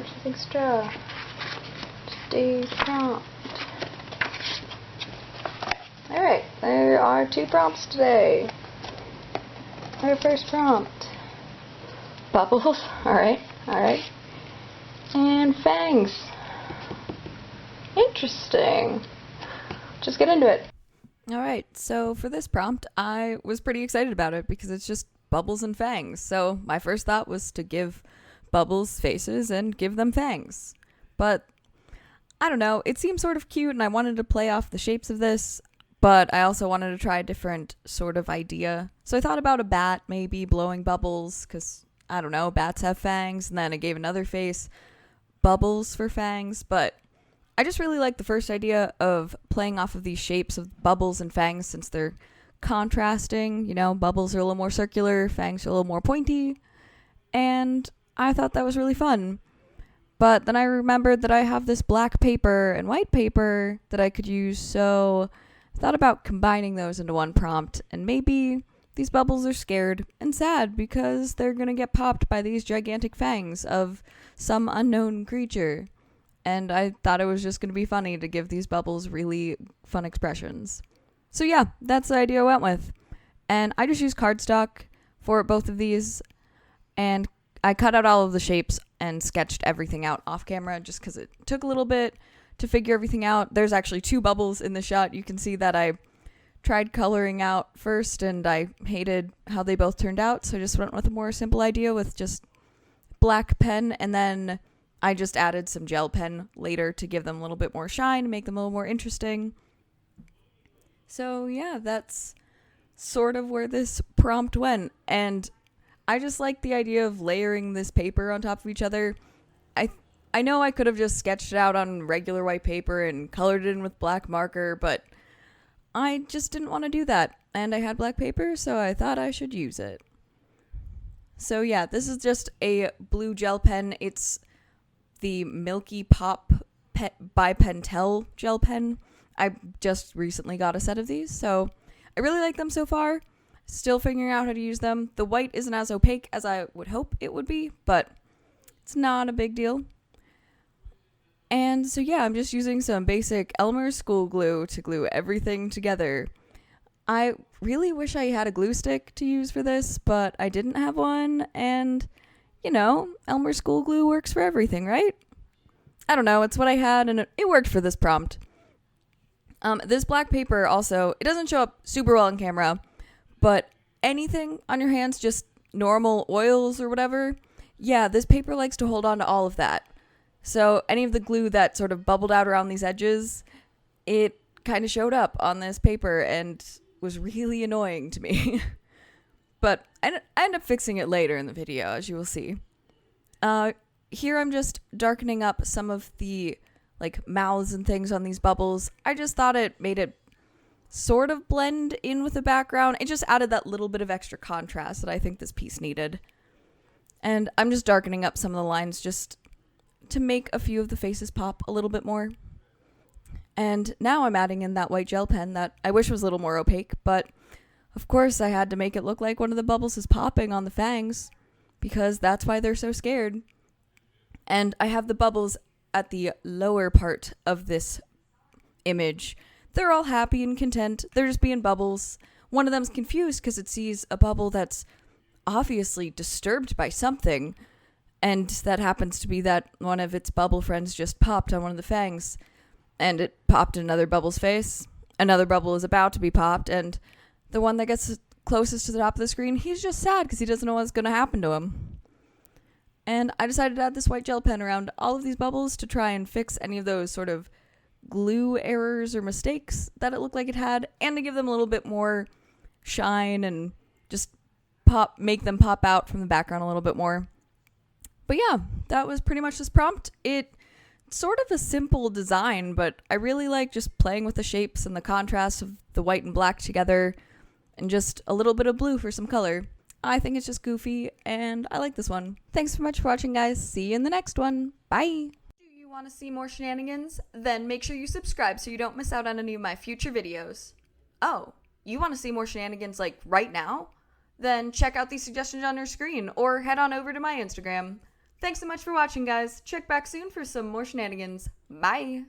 purchasing straw. Today's prompt. Alright, there are 2 prompts today. Our first prompt. Bubbles. Alright. And fangs. Interesting. Just get into it. Alright, so for this prompt, I was pretty excited about it because it's just bubbles and fangs. So my first thought was to give bubbles faces and give them fangs. But I don't know, it seems sort of cute and I wanted to play off the shapes of this, but I also wanted to try a different sort of idea. So I thought about a bat maybe blowing bubbles because, I don't know, bats have fangs, and then I gave another face, bubbles for fangs, but I just really like the first idea of playing off of these shapes of bubbles and fangs since they're contrasting. You know, bubbles are a little more circular, fangs are a little more pointy, and I thought that was really fun. But then I remembered that I have this black paper and white paper that I could use, so I thought about combining those into one prompt, and maybe these bubbles are scared and sad because they're gonna get popped by these gigantic fangs of some unknown creature. And I thought it was just going to be funny to give these bubbles really fun expressions. So yeah, that's the idea I went with. And I just used cardstock for both of these. And I cut out all of the shapes and sketched everything out off camera just because it took a little bit to figure everything out. There's actually 2 bubbles in the shot. You can see that I tried coloring out first and I hated how they both turned out. So I just went with a more simple idea with just black pen, and then I just added some gel pen later to give them a little bit more shine, make them a little more interesting. So yeah, that's sort of where this prompt went. And I just like the idea of layering this paper on top of each other. I know I could have just sketched it out on regular white paper and colored it in with black marker, but I just didn't want to do that. And I had black paper, so I thought I should use it. So yeah, this is just a blue gel pen. It's the Milky Pop by Pentel gel pen. I just recently got a set of these, so I really like them so far. Still figuring out how to use them. The white isn't as opaque as I would hope it would be, but it's not a big deal. And so yeah, I'm just using some basic Elmer school glue to glue everything together. I really wish I had a glue stick to use for this, but I didn't have one, and you know, Elmer school glue works for everything, right? I don't know, it's what I had, and it worked for this prompt. This black paper also, it doesn't show up super well on camera, but anything on your hands, just normal oils or whatever, yeah, this paper likes to hold on to all of that. So any of the glue that sort of bubbled out around these edges, it kind of showed up on this paper and was really annoying to me. But I end up fixing it later in the video, as you will see. Here I'm just darkening up some of the like mouths and things on these bubbles. I just thought it made it sort of blend in with the background. It just added that little bit of extra contrast that I think this piece needed. And I'm just darkening up some of the lines just to make a few of the faces pop a little bit more. And now I'm adding in that white gel pen that I wish was a little more opaque, but of course I had to make it look like one of the bubbles is popping on the fangs, because that's why they're so scared. And I have the bubbles at the lower part of this image. They're all happy and content. They're just being bubbles. One of them's confused because it sees a bubble that's obviously disturbed by something, and that happens to be that one of its bubble friends just popped on one of the fangs, and it popped in another bubble's face. Another bubble is about to be popped, and the one that gets closest to the top of the screen, he's just sad because he doesn't know what's going to happen to him. And I decided to add this white gel pen around all of these bubbles to try and fix any of those sort of glue errors or mistakes that it looked like it had, and to give them a little bit more shine and just make them pop out from the background a little bit more. But yeah, that was pretty much this prompt. It's sort of a simple design, but I really like just playing with the shapes and the contrast of the white and black together, and just a little bit of blue for some color. I think it's just goofy, and I like this one. Thanks so much for watching, guys. See you in the next one. Bye! Do you want to see more shenanigans? Then make sure you subscribe so you don't miss out on any of my future videos. Oh, you want to see more shenanigans like right now? Then check out these suggestions on your screen, or head on over to my Instagram. Thanks so much for watching, guys. Check back soon for some more shenanigans. Bye!